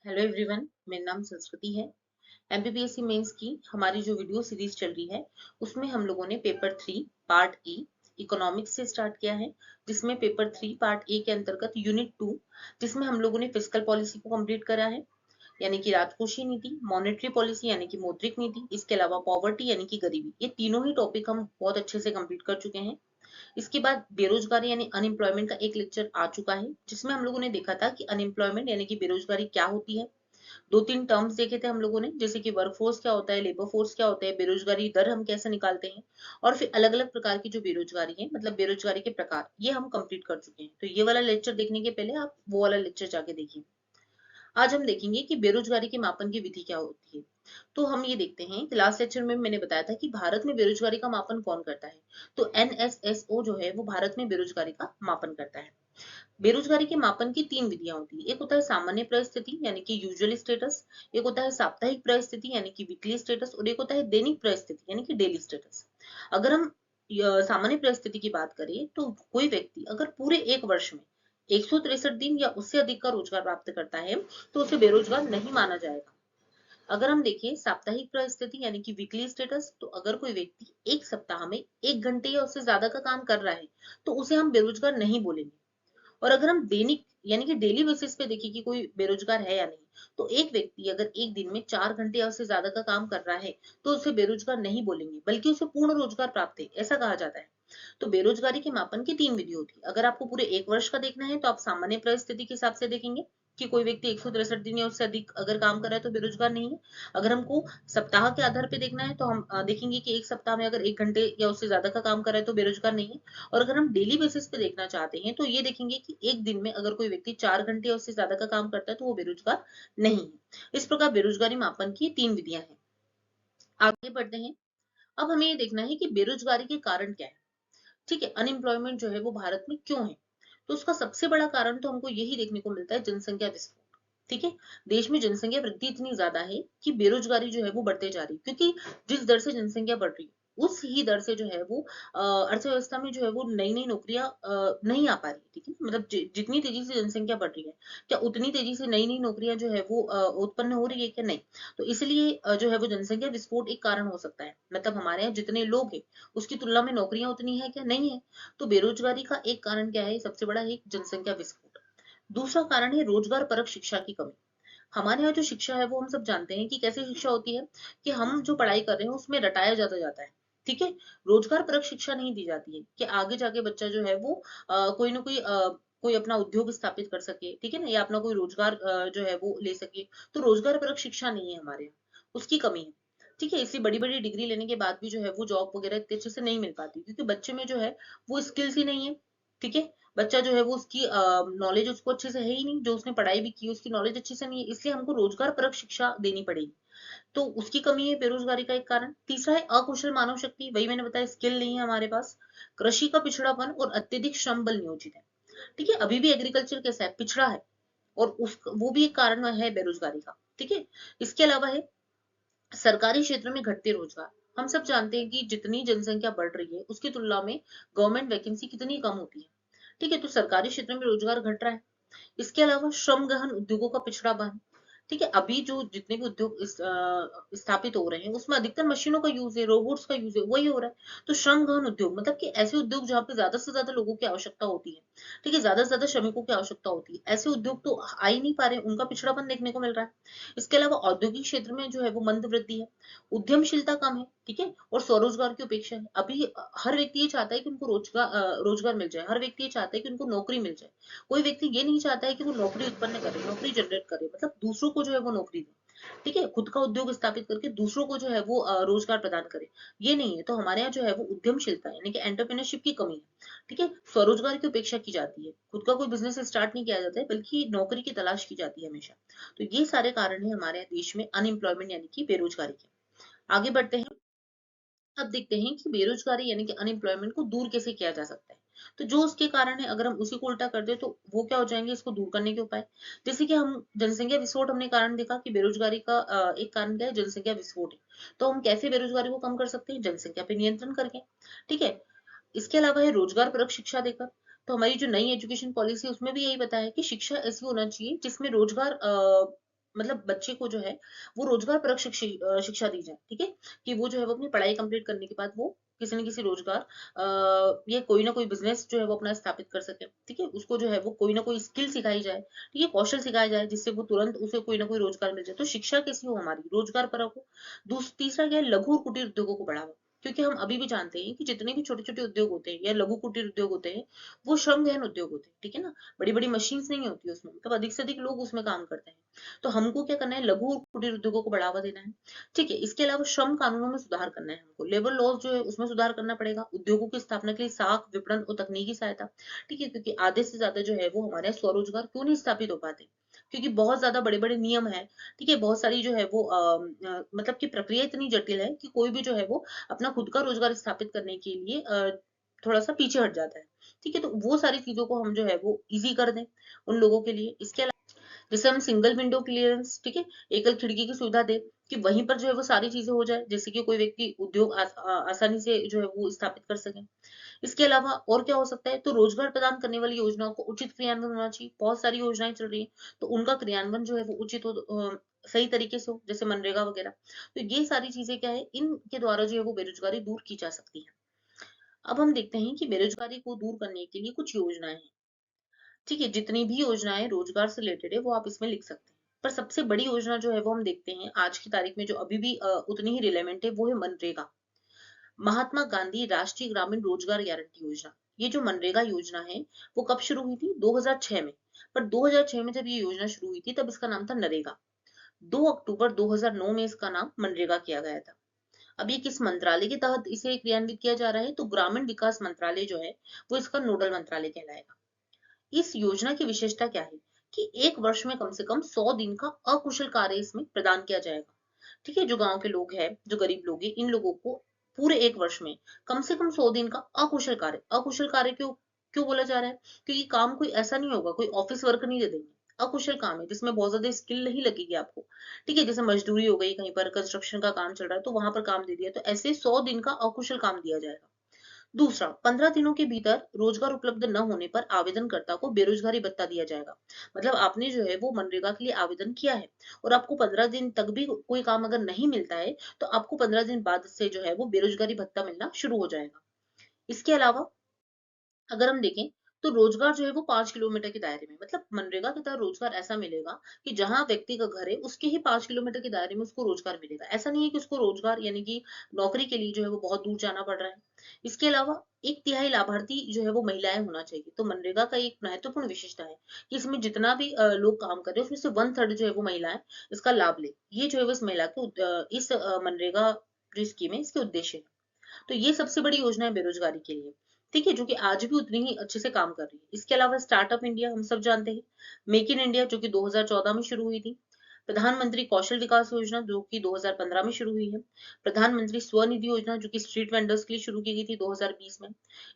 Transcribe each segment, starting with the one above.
Hello everyone, मेरा नाम संस्कृति है। एमपीपीएससी मेंस की हमारी जो वीडियो सीरीज चल रही है उसमें हम लोगों ने पेपर 3 पार्ट ए इकोनॉमिक्स से स्टार्ट किया है, जिसमें पेपर 3 पार्ट ए के अंतर्गत यूनिट 2 जिसमें हम लोगों ने फिस्कल पॉलिसी को कंप्लीट करा है, यानी कि राजकोषीय नीति, मॉनेटरी पॉलिसी यानी कि मौद्रिक नीति, इसके अलावा पॉवर्टी यानी कि गरीबी। ये तीनों ही टॉपिक हम बहुत अच्छे से कंप्लीट कर चुके हैं। इसके बाद बेरोजगारी यानी अनएम्प्लॉयमेंट का एक लेक्चर आ चुका है, जिसमें हम लोगों ने देखा था कि अनएम्प्लॉयमेंट यानी कि बेरोजगारी क्या होती है। दो तीन टर्म्स देखे थे हम लोगों ने, जैसे कि वर्कफोर्स क्या होता है, लेबर फोर्स क्या होता है, बेरोजगारी दर हम कैसे निकालते हैं, और फिर अलग अलग प्रकार की जो बेरोजगारी है, मतलब बेरोजगारी के प्रकार, ये हम कंप्लीट कर चुके हैं। तो ये वाला लेक्चर देखने के पहले आप वो वाला लेक्चर जाके देखिए। आज हम देखेंगे कि बेरोजगारी के मापन की विधि क्या होती है। तो हम ये देखते हैं कि लास्ट लेक्चर में मैंने बताया था कि भारत में बेरोजगारी का मापन कौन करता है। तो एनएसएसओ जो है वो भारत में बेरोजगारी का मापन करता है। बेरोजगारी के मापन की तीन विधियां होती है। एक होता है सामान्य परिस्थिति यानी कि यूजुअल स्टेटस, एक होता है साप्ताहिक परिस्थिति यानी कि वीकली स्टेटस, और एक होता है दैनिक परिस्थिति यानी कि डेली स्टेटस। अगर हम सामान्य परिस्थिति की बात करें तो कोई व्यक्ति अगर पूरे एक वर्ष में 163 दिन या उससे अधिक का रोजगार प्राप्त करता है तो उसे बेरोजगार नहीं माना जाएगा। अगर हम देखें साप्ताहिक परिस्थिति यानी कि वीकली स्टेटस, तो अगर कोई व्यक्ति एक सप्ताह में 1 घंटे या उससे ज्यादा का काम कर रहा है तो उसे हम बेरोजगार नहीं बोलेंगे। और अगर हम दैनिक यानी कि डेली बेसिस पे देखें कि कोई बेरोजगार है या नहीं, तो एक व्यक्ति अगर एक दिन में 4 घंटे या उससे ज्यादा का काम कर रहा है तो उसे बेरोजगार नहीं बोलेंगे, बल्कि उसे पूर्ण रोजगार प्राप्त है, ऐसा कहा जाता है। तो बेरोजगारी के मापन की तीन विधि होती है। अगर आपको पूरे एक वर्ष का देखना है तो आप सामान्य परिस्थिति के हिसाब से देखेंगे कि कोई व्यक्ति 163 दिन या उससे अधिक अगर काम कर रहा है तो बेरोजगार नहीं है। अगर हमको सप्ताह के आधार पे देखना है तो हम देखेंगे कि एक सप्ताह में अगर 1 घंटे या उससे ज्यादा का काम कर रहा है तो बेरोजगार नहीं है। और अगर हम डेली बेसिस पे देखना चाहते हैं तो ये देखेंगे कि एक दिन में अगर कोई व्यक्ति 4 घंटे या उससे ज्यादा का काम करता है तो वो बेरोजगार नहीं है। इस प्रकार बेरोजगारी मापन की तीन विधियां हैं। आगे बढ़ते हैं। अब हमें ये देखना है कि बेरोजगारी के कारण क्या है। ठीक है, अनएम्प्लॉयमेंट जो है वो भारत में क्यों है। तो उसका सबसे बड़ा कारण तो हमको यही देखने को मिलता है, जनसंख्या विस्फोट। ठीक है, देश में जनसंख्या वृद्धि इतनी ज्यादा है कि बेरोजगारी जो है वो बढ़ते जा रही है, क्योंकि जिस दर से जनसंख्या बढ़ रही है उस ही दर से जो है वो अर्थव्यवस्था में जो है वो नई नई नौकरियां नहीं आ पा रही। ठीक है, मतलब जितनी तेजी से जनसंख्या बढ़ रही है, क्या उतनी तेजी से नई नई नौकरियां जो है वो उत्पन्न हो रही है क्या, नहीं। तो इसलिए जो है वो जनसंख्या विस्फोट एक कारण हो सकता है, मतलब हमारे यहाँ जितने लोग हैं उसकी तुलना में नौकरियां उतनी है क्या, नहीं है। तो बेरोजगारी का एक कारण क्या है, सबसे बड़ा है जनसंख्या विस्फोट। दूसरा कारण है रोजगार परक शिक्षा की कमी। हमारे यहाँ जो शिक्षा है वो हम सब जानते हैं कि कैसे शिक्षा होती है, कि हम जो पढ़ाई कर रहे हैं उसमें रटाया जाता जाता है। ठीक है, रोजगार परक शिक्षा नहीं दी जाती है कि आगे जाके बच्चा जो है वो कोई ना कोई कोई अपना उद्योग स्थापित कर सके, ठीक है ना, या अपना कोई रोजगार जो है वो ले सके। तो रोजगार परक शिक्षा नहीं है हमारे यहाँ, उसकी कमी है। ठीक है, इसलिए बड़ी बड़ी डिग्री लेने के बाद भी जो है वो जॉब वगैरह इतने अच्छे से नहीं मिल पाती, क्योंकि बच्चे में जो है वो स्किल्स ही नहीं है। ठीक है, बच्चा जो है वो उसकी नॉलेज उसको अच्छे से है ही नहीं, जो उसने पढ़ाई भी की उसकी नॉलेज अच्छे से नहीं है, इसलिए हमको रोजगार परक शिक्षा देनी पड़ेगी। तो उसकी कमी है बेरोजगारी का एक कारण। तीसरा है अकुशल मानव शक्ति, वही मैंने बताया, स्किल नहीं है हमारे पास। कृषि का पिछड़ापन और अत्यधिक श्रम बल नियोजित है। ठीक है, अभी भी एग्रीकल्चर कैसा है, पिछड़ा है, और उस वो भी एक कारण है बेरोजगारी का। ठीक है, इसके अलावा है सरकारी क्षेत्र में घटते रोजगार। हम सब जानते हैं कि जितनी जनसंख्या बढ़ रही है उसकी तुलना में गवर्नमेंट वैकेंसी कितनी कम होती है। ठीक है, तो सरकारी क्षेत्र में रोजगार घट रहा है। इसके अलावा श्रम गहन उद्योगों का पिछड़ापन। ठीक है, अभी जो जितने भी उद्योग स्थापित हो रहे हैं उसमें अधिकतर मशीनों का यूज है, रोबोट्स का यूज है, वही हो रहा है। तो श्रम गहन उद्योग मतलब कि ऐसे उद्योग जहाँ पे ज्यादा से ज्यादा लोगों की आवश्यकता होती है। ठीक है, ज्यादा से ज्यादा श्रमिकों की आवश्यकता होती है, ऐसे उद्योग तो आ ही नहीं पा रहे, उनका पिछड़ापन देखने को मिल रहा है। इसके अलावा औद्योगिक क्षेत्र में जो है वो मंद वृद्धि है, उद्यमशीलता कम है। ठीक है, और स्वरोजगार की उपेक्षा है। अभी हर व्यक्ति ये चाहता है कि उनको रोजगार मिल जाए, हर व्यक्ति ये चाहता है कि उनको नौकरी मिल जाए। कोई व्यक्ति ये नहीं चाहता है कि वो नौकरी उत्पन्न करे, नौकरी जनरेट करे, मतलब दूसरों को जो है वो नौकरी दे। ठीक है, खुद का उद्योग स्थापित करके दूसरों को जो है वो रोजगार प्रदान करे, ये नहीं है। तो हमारे यहाँ जो है वो उद्यमशीलता यानी कि एंटरप्रेन्योरशिप की कमी है। ठीक है, स्वरोजगार की उपेक्षा की जाती है, खुद का कोई बिजनेस स्टार्ट नहीं किया जाता है, बल्कि नौकरी की तलाश की जाती है हमेशा। तो ये सारे कारण है हमारे यहाँ देश में अनएम्प्लॉयमेंट यानी कि बेरोजगारी के। आगे बढ़ते हैं। अब देखते हैं कि बेरोजगारी यानी कि अनएम्प्लॉयमेंट को दूर कैसे किया जा सकता है। तो जो उसके कारण है अगर हम उसी को उल्टा कर दे तो वो क्या हो जाएंगे, इसको दूर करने के उपाय। जैसे कि हम जनसंख्या विस्फोट हमने कारण देखा कि बेरोजगारी का एक कारण क्या है, जनसंख्या विस्फोट है। तो हम कैसे बेरोजगारी को कम कर सकते हैं, जनसंख्या पे नियंत्रण करके। ठीक है, इसके अलावा है रोजगार परक शिक्षा देकर। तो हमारी जो नई एजुकेशन पॉलिसी उसमें भी यही बताया है कि शिक्षा ऐसी होना चाहिए जिसमें रोजगार मतलब बच्चे को जो है वो रोजगार परक शिक्षा दी जाए, ठीक है, कि वो जो है वो अपनी पढ़ाई कंप्लीट करने के बाद वो किसी न किसी रोजगार या कोई ना कोई बिजनेस जो है वो अपना स्थापित कर सके, ठीक है, उसको जो है वो कोई ना कोई स्किल सिखाई जाए, ठीक है, कौशल सिखाया जाए, जिससे वो तुरंत उसे कोई ना कोई रोजगार मिल जाए। तो शिक्षा कैसी हो हमारी, रोजगार परक हो। तीसरा क्या है, लघु और कुटीर उद्योगों को बढ़ावा, क्योंकि हम अभी भी जानते हैं कि जितने भी छोटे छोटे उद्योग होते हैं या लघु कुटीर उद्योग होते हैं, वो श्रम गहन उद्योग होते हैं, ठीक है ना, बड़ी बड़ी मशीन्स नहीं होती उसमें, मतलब अधिक से अधिक लोग उसमें काम करते हैं। तो हमको क्या करना है, लघु और कुटीर उद्योगों को बढ़ावा देना है, ठीक है। इसके अलावा श्रम कानूनों में सुधार करना है हमको, लेबर लॉज जो है उसमें सुधार करना पड़ेगा, उद्योगों की स्थापना के लिए साख विपणन और तकनीकी सहायता, ठीक है, क्योंकि आधे से ज्यादा जो है वो हमारे यहाँ स्वरोजगार क्यों नहीं स्थापित हो पाते, क्योंकि बहुत ज्यादा बड़े बड़े नियम है, ठीक है, बहुत सारी जो है वो मतलब की प्रक्रिया इतनी जटिल है कि कोई भी जो है वो अपना खुद का रोजगार स्थापित करने के लिए थोड़ा सा पीछे हट जाता है, ठीक है। तो वो सारी चीजों को हम जो है वो इजी कर दें उन लोगों के लिए। इसके अलावा जैसे हम सिंगल विंडो क्लियरेंस, ठीक है, एकल खिड़की की सुविधा दे, कि वहीं पर जो है वो सारी चीजें हो जाए, जैसे कि कोई व्यक्ति उद्योग आसानी से जो है वो स्थापित कर सके। इसके अलावा और क्या हो सकता है, तो रोजगार प्रदान करने वाली योजनाओं को उचित क्रियान्वयन होना चाहिए, बहुत सारी योजनाएं चल रही है, तो उनका क्रियान्वयन जो है वो उचित हो, सही तरीके से हो, जैसे मनरेगा वगैरह। तो ये सारी चीजें क्या है, इनके द्वारा जो है वो बेरोजगारी दूर की जा सकती है। अब हम देखते हैं कि बेरोजगारी को दूर करने के लिए कुछ योजनाएं हैं, ठीक है, जितनी भी योजनाएं रोजगार से रिलेटेड है वो आप इसमें लिख सकते हैं। पर सबसे बड़ी योजना जो है वो हम देखते हैं आज की तारीख में, जो अभी भी उतनी ही रिलेवेंट है, वो है मनरेगा, महात्मा गांधी राष्ट्रीय ग्रामीण रोजगार गारंटी योजना। ये जो मनरेगा योजना है वो कब शुरू हुई थी, 2006 में। पर 2006 में जब ये योजना शुरू हुई थी तब इसका नाम था नरेगा। 2 अक्टूबर 2009 में इसका नाम मनरेगा किया गया था। अब ये किस मंत्रालय के तहत इसे क्रियान्वित किया जा रहा है, तो ग्रामीण विकास मंत्रालय जो है वो इसका नोडल मंत्रालय कहलाएगा। इस योजना की विशेषता क्या है, कि एक वर्ष में कम से कम 100 दिन का अकुशल कार्य इसमें प्रदान किया जाएगा, ठीक है, जो गांव के लोग हैं, जो गरीब लोग हैं, इन लोगों को पूरे एक वर्ष में कम से कम 100 दिन का अकुशल कार्य, अकुशल कार्य क्यों क्यों बोला जा रहा है, क्योंकि काम कोई ऐसा नहीं होगा, कोई ऑफिस वर्क नहीं दे देंगे, अकुशल काम है जिसमें बहुत ज्यादा स्किल नहीं लगेगी आपको, ठीक है, जैसे मजदूरी हो गई, कहीं पर कंस्ट्रक्शन का काम चल रहा है तो वहां पर काम दे दिया, तो ऐसे 100 दिन का अकुशल काम दिया जाएगा। दूसरा, 15 दिनों के भीतर रोजगार उपलब्ध न होने पर आवेदनकर्ता को बेरोजगारी भत्ता दिया जाएगा। मतलब आपने जो है वो मनरेगा के लिए आवेदन किया है और आपको 15 दिन तक भी कोई काम अगर नहीं मिलता है, तो आपको 15 दिन बाद से जो है वो बेरोजगारी भत्ता मिलना शुरू हो जाएगा। इसके अलावा अगर हम देखें, तो रोजगार जो है वो 5 किलोमीटर के दायरे में, मतलब मनरेगा के तहत रोजगार ऐसा मिलेगा कि जहां व्यक्ति का घर है उसके ही 5 किलोमीटर के दायरे में उसको रोजगार मिलेगा, ऐसा नहीं है कि उसको रोजगार यानी कि नौकरी के लिए जो है वो बहुत दूर जाना पड़ रहा है। इसके अलावा 1/3 लाभार्थी जो है वो महिलाएं होना चाहिए, तो मनरेगा का एक महत्वपूर्ण विशेषता है कि इसमें जितना भी लोग काम कर रहे हैं उसमें से 1/3 जो है वो महिलाएं इसका लाभ ले, ये जो है वो इस महिला के इस मनरेगा जो स्कीम है इसके उद्देश्य है। तो ये सबसे बड़ी योजना है बेरोजगारी के लिए, ठीक है, जो कि आज भी उतनी ही अच्छे से काम कर रही है। इसके अलावा स्टार्टअप इंडिया हम सब जानते हैं, मेक इन इंडिया जो कि 2014 में शुरू हुई थी, प्रधानमंत्री कौशल विकास योजना जो कि 2015 में शुरू हुई है, प्रधानमंत्री स्वनिधि योजना जो कि स्ट्रीट वेंडर्स के लिए शुरू की गई थी 2020 में।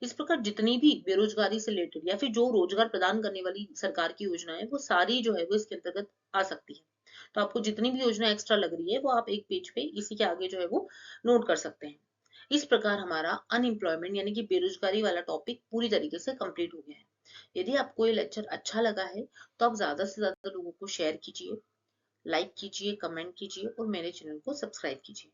इस प्रकार जितनी भी बेरोजगारी से रिलेटेड या फिर जो रोजगार प्रदान करने वाली सरकार की योजना है वो सारी जो है वो इसके अंतर्गत आ सकती है। तो आपको जितनी भी योजना एक्स्ट्रा लग रही है वो आप एक पेज पे इसी के आगे जो है वो नोट कर सकते हैं। इस प्रकार हमारा अनएम्प्लॉयमेंट यानी कि बेरोजगारी वाला टॉपिक पूरी तरीके से कंप्लीट हो गया है। यदि आपको ये लेक्चर अच्छा लगा है तो आप ज्यादा से ज्यादा लोगों को शेयर कीजिए, लाइक कीजिए, कमेंट कीजिए और मेरे चैनल को सब्सक्राइब कीजिए।